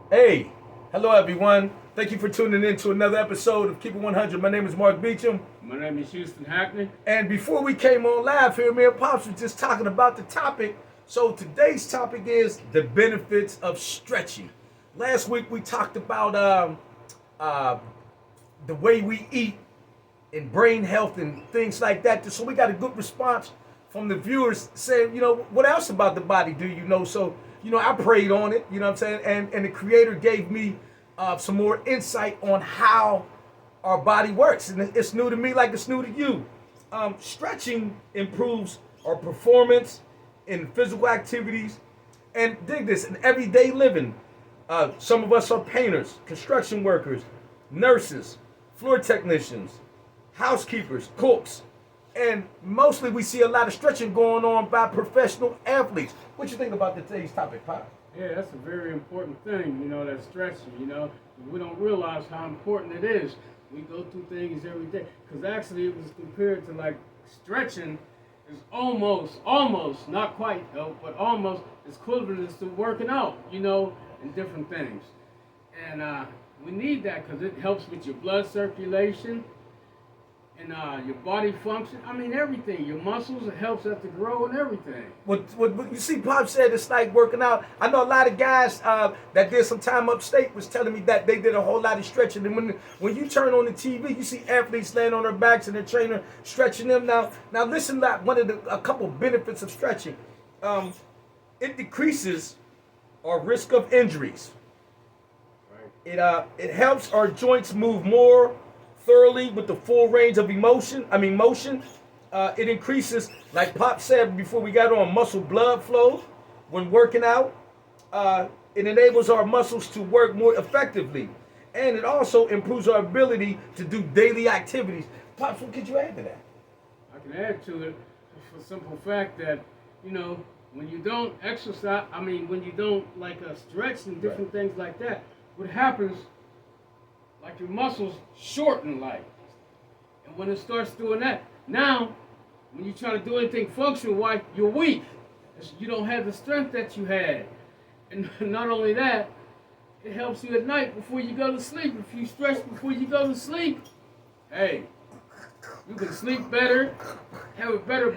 Hey, hello everyone. Thank you for tuning in to another episode of Keep It 100. My name is Mark Beecham. My name is Houston Hackney. And before we came on live here, me and Pops were just talking about the topic. So today's topic is the benefits of stretching. Last week we talked about uh, the way we eat and brain health and things like that. So we got a good response from the viewers saying, what else about the body do you know? So, I prayed on it, you know what I'm saying? And the creator gave me some more insight on how our body works. And it's new to me like it's new to you. Stretching improves our performance in physical activities. And dig this, in everyday living, some of us are painters, construction workers, nurses, floor technicians, housekeepers, cooks, and mostly we see a lot of stretching going on by professional athletes. What you think about today's topic, Pop? Yeah, that's a very important thing, that stretching. We don't realize how important it is. We go through things every day. Because actually it was compared to like stretching is almost, not quite though, but almost as equivalent to working out, and different things. And we need that because it helps with your blood circulation and your body function. I mean, everything. Your muscles, it helps that to grow and everything. What you see, Pop said it's like working out. I know a lot of guys that did some time upstate was telling me that they did a whole lot of stretching. And when you turn on the TV, you see athletes laying on their backs and their trainer stretching them. Now listen to a couple benefits of stretching. It decreases our risk of injuries. Right. It helps our joints move more thoroughly with the full range of motion. It increases, like Pop said before we got on, muscle blood flow when working out. It enables our muscles to work more effectively. And it also improves our ability to do daily activities. Pops, what could you add to that? I can add to it for the simple fact that, when you don't exercise, when you don't stretch and different things like that, what happens, like your muscles shorten and when it starts doing that, now when you try to do anything functional, why you're weak. You don't have the strength that you had. And not only that, it helps you at night before you go to sleep. If you stretch before you go to sleep, hey, you can sleep better, have a better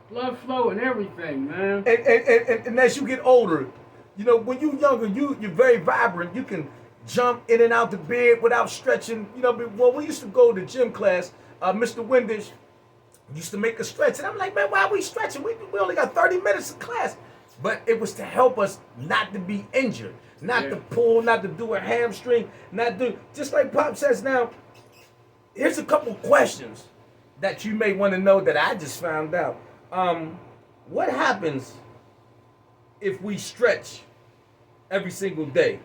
blood flow and everything, man. And as you get older, when you're younger, you're very vibrant. You can jump in and out the bed without stretching. Well, we used to go to gym class. Mr. Windish used to make us stretch. And I'm like, man, why are we stretching? We only got 30 minutes of class. But it was to help us not to be injured, not to pull, not to do a hamstring, just like Pop says now, here's a couple questions that you may want to know that I just found out. What happens if we stretch every single day?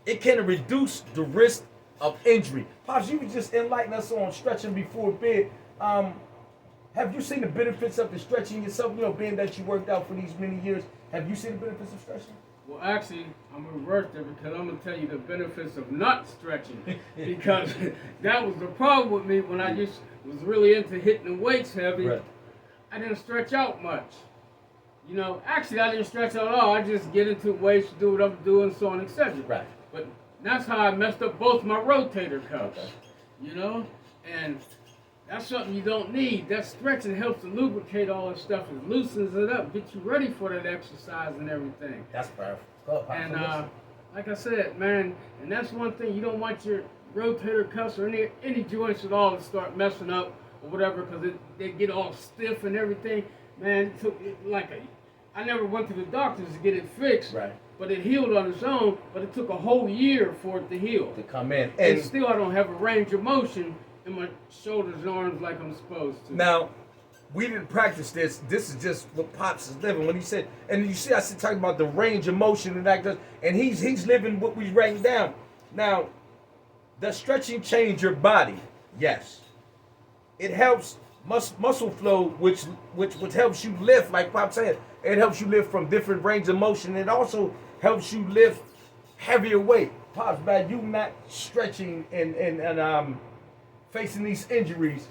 It can reduce the risk of injury. Pops, you would just enlighten us on stretching before bed. Have you seen the benefits of the stretching yourself? Being that you worked out for these many years, have you seen the benefits of stretching? Well, actually, I'm going to reverse it because I'm going to tell you the benefits of not stretching. Because that was the problem with me when I just was really into hitting the weights heavy. Right. I didn't stretch out much. Actually, I didn't stretch out at all. I just get into weights, do what I'm doing, so on, etc. Right. But that's how I messed up both my rotator cuffs. Okay. And that's something you don't need. That stretching helps to lubricate all that stuff. It loosens it up, get you ready for that exercise and everything. That's perfect. And like I said, man, and that's one thing, you don't want your rotator cuffs or any joints at all to start messing up or whatever, because they get all stiff and everything. Man, it took I never went to the doctors to get it fixed. Right. But it healed on its own, but it took a whole year for it to heal. To come in. And still I don't have a range of motion in my shoulders and arms like I'm supposed to. Now, we didn't practice this. This is just what Pops is living. When he said, and you see, I said talking about the range of motion and that, and he's living what we writing down. Now, does stretching change your body? Yes. It helps muscle flow, which helps you lift, like Pop said. It helps you lift from different range of motion. It also helps you lift heavier weight. Pops, by you not stretching and facing these injuries,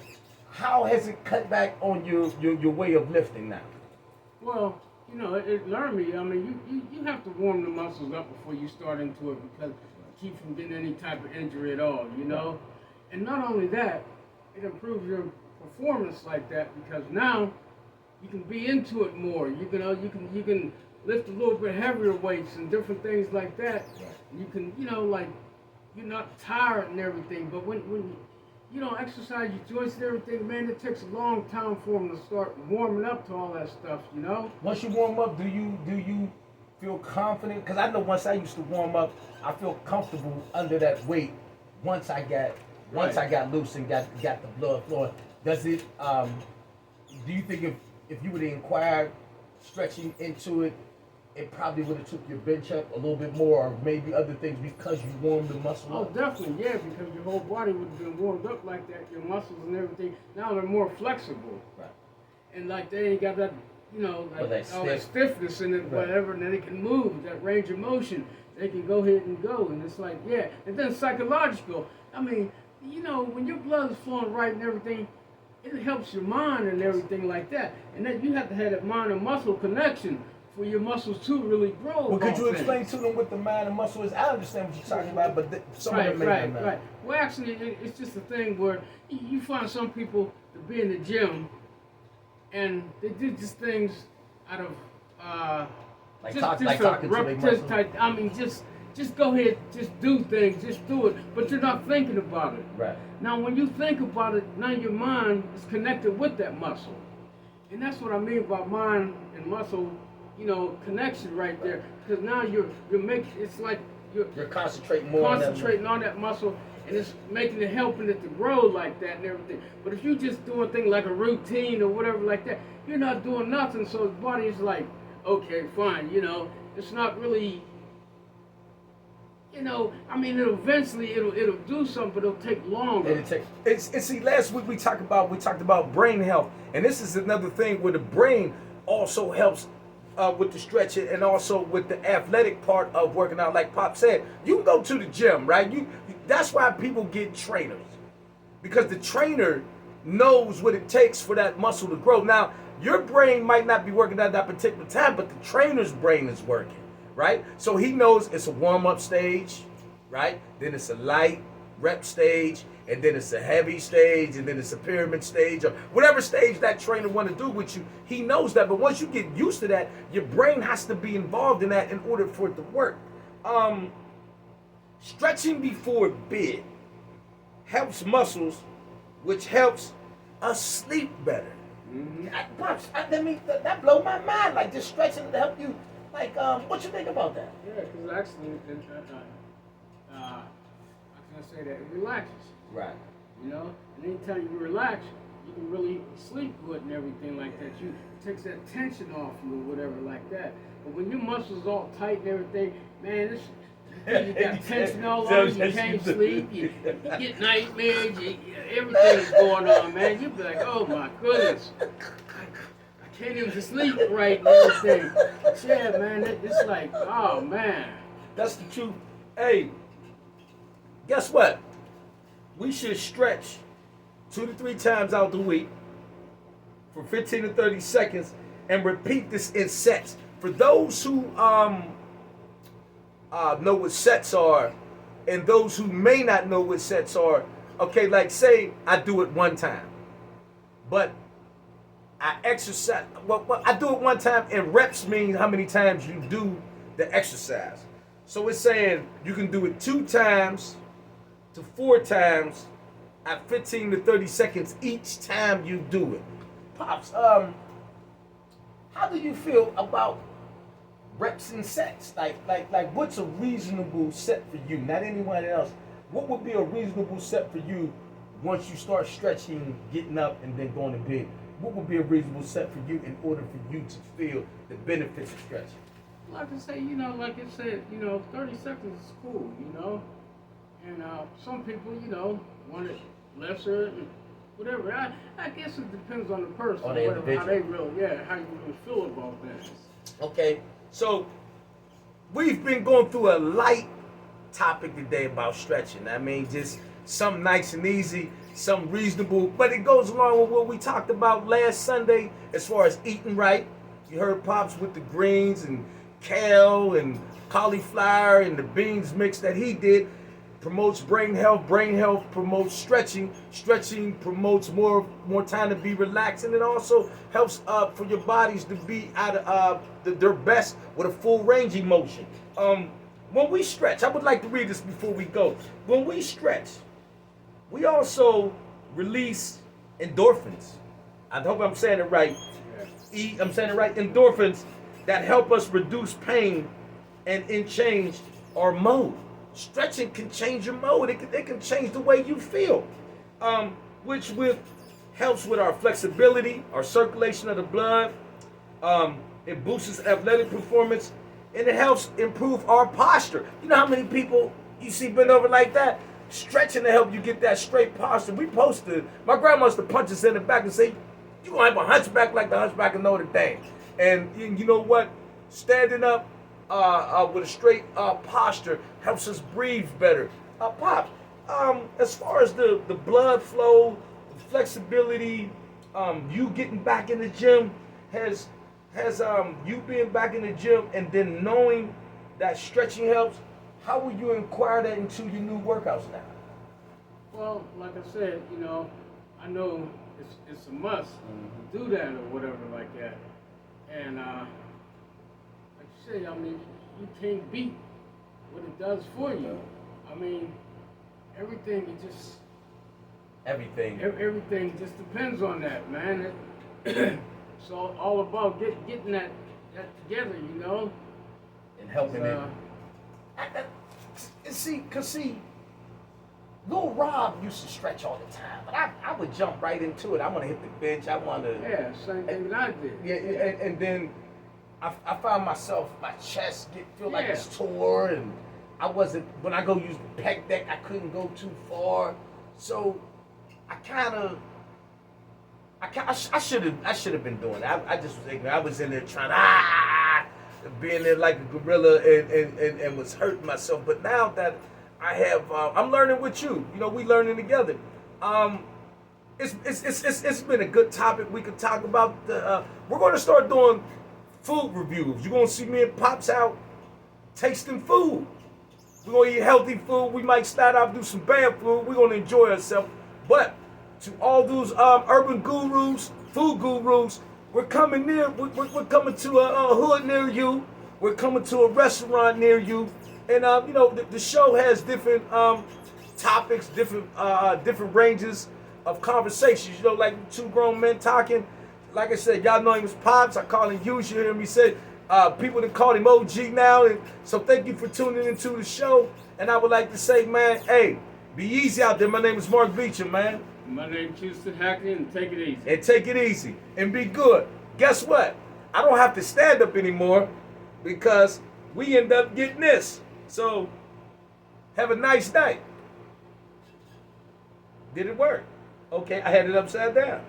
how has it cut back on your way of lifting now? Well, you know, it learned me. I mean, you have to warm the muscles up before you start into it because to keep from getting any type of injury at all, you know. And not only that, it improves your performance like that because now you can be into it more. You can lift a little bit heavier weights and different things like that. You can, you know, like you're not tired and everything. But when you don't exercise your joints and everything, man, it takes a long time for them to start warming up to all that stuff, you know. Once you warm up, do you feel confident? Because I know once I used to warm up, I feel comfortable under that weight. Once I got loose and got the blood flowing, does it? Do you think if you would have inquired stretching into it, it probably would have took your bench up a little bit more, or maybe other things because you warmed the muscle Oh, up? definitely, yeah, because your whole body would have been warmed up like that, your muscles and everything. Now they're more flexible. Right. And like they ain't got that, you know, like that all that stiffness in it, Right. whatever, and then they can move, that range of motion. They can go ahead and go, and it's like, yeah. And then psychological. I mean, you know, when your blood is flowing right and everything, it helps your mind and everything like that. And then you have to have that mind and muscle connection for your muscles to really grow. Well, could you about explain things. to them what the mind and muscle is? I understand what you're talking about, but some of them may not know. Right. Well, actually, it's just a thing where you find some people to be in the gym, and they do just things out of Like just talking a to their repetitive muscle. type. I mean, just go ahead, just do things, just do it, but you're not thinking about it. Right. Now, when you think about it, now your mind is connected with that muscle, and that's what I mean by mind and muscle, you know, connection right there. Because now you're making it's like You're concentrating more concentrating on that muscle, and it's making it helping it to grow like that and everything. But if you just doing things like a routine or whatever like that, you're not doing nothing. So the body is like, okay, fine, you know, it's not really. You know, I mean, it'll do something, but it'll take longer. It's see, last week we talked about brain health, and this is another thing where the brain also helps with the stretching and also with the athletic part of working out. Like Pop said, you can go to the gym, right? That's why people get trainers, because the trainer knows what it takes for that muscle to grow. Now, your brain might not be working at that particular time, but the trainer's brain is working. Right? So he knows it's a warm-up stage, right? Then it's a light rep stage, and then it's a heavy stage, and then it's a pyramid stage, or whatever stage that trainer want to do with you. He knows that, but once you get used to that, your brain has to be involved in that in order for it to work. Stretching before bed helps muscles, which helps us sleep better. Mm-hmm. That blow my mind. Like just stretching to help you. Like, what you think about that? Yeah, because actually, how can I say that? It relaxes. Right. You know, and anytime you relax, you can really sleep good and everything like that. It takes that tension off you or whatever like that. But when your muscles all tight and everything, man, you got tension all over, you can't sleep, you get nightmares, everything's going on, man. You be like, oh my goodness. I can't even sleep right and everything. Yeah, man, it's like, oh man. That's the truth. Hey, guess what? We should stretch 2 to 3 times out the week for 15 to 30 seconds and repeat this in sets. For those who know what sets are, and those who may not know what sets are, okay, like say I do it one time, but I exercise, well, I do it one time, and reps mean how many times you do the exercise. So it's saying you can do it 2 times to 4 times at 15 to 30 seconds each time you do it. Pops, how do you feel about reps and sets? Like what's a reasonable set for you? Not anyone else. What would be a reasonable set for you once you start stretching, getting up, and then going to bed? What would be a reasonable set for you in order for you to feel the benefits of stretching? Like I say, you know, like I said, you know, 30 seconds is cool, you know. And some people, you know, want it lesser and whatever. I guess it depends on the person, On the individual. how they how you really feel about that. Okay, so we've been going through a light topic today about stretching. I mean, just something nice and easy, something reasonable, but it goes along with what we talked about last Sunday as far as eating right, You heard Pops with the greens and kale and cauliflower and the beans mix that he did. Promotes brain health. Brain health promotes stretching. Stretching promotes more time to be relaxed, and it also helps for your bodies to be at their best with a full range of motion. When we stretch, I would like to read this before we go. When we stretch, we also release endorphins. I hope I'm saying it right. I'm saying it right. Endorphins that help us reduce pain and change our mode. Stretching can change your mode. It can change the way you feel, which helps with our flexibility, our circulation of the blood. It boosts athletic performance, and it helps improve our posture. You know how many people you see bent over like that? Stretching to help you get that straight posture. My grandma used to punch us in the back and say, "You gonna have a hunchback like the hunchback of Notre Dame." And you know what? Standing up with a straight posture helps us breathe better. Pops, as far as the blood flow, the flexibility, you getting back in the gym, has you being back in the gym and then knowing that stretching helps, how will you inquire that into your new workouts now? Well, like I said, I know it's a must to do that or whatever like that. And like you say, I mean, you can't beat what it does for you. I mean, everything just depends on that, man. It's all about getting that together, And helping it. See, Lil Rob used to stretch all the time, but I would jump right into it. I want to hit the bench. I want to. Yeah, same thing that I did. Yeah, and then I found myself, my chest feel like it's tore, and when I go use the pec deck, I couldn't go too far. So I should have been doing it. I just was ignorant. I was in there trying being there like a gorilla and was hurting myself. But now that I have, I'm learning with you. We learning together. It's been a good topic we could talk about. We're going to start doing food reviews. You're going to see me and Pops out tasting food. We're going to eat healthy food. We might start off do some bad food. We're going to enjoy ourselves. But to all those urban gurus, food gurus, we're coming near. We're coming to a hood near you. We're coming to a restaurant near you. And the show has different topics, different ranges of conversations. Like two grown men talking. Like I said, y'all know him as Pops. I call him Hughes. You hear me say, people that call him OG now. And so thank you for tuning into the show. And I would like to say, man, hey, be easy out there. My name is Mark Beecham, man. My name's Houston Hackney, and take it easy. And take it easy. And be good. Guess what? I don't have to stand up anymore because we end up getting this. So, have a nice night. Did it work? Okay, I had it upside down.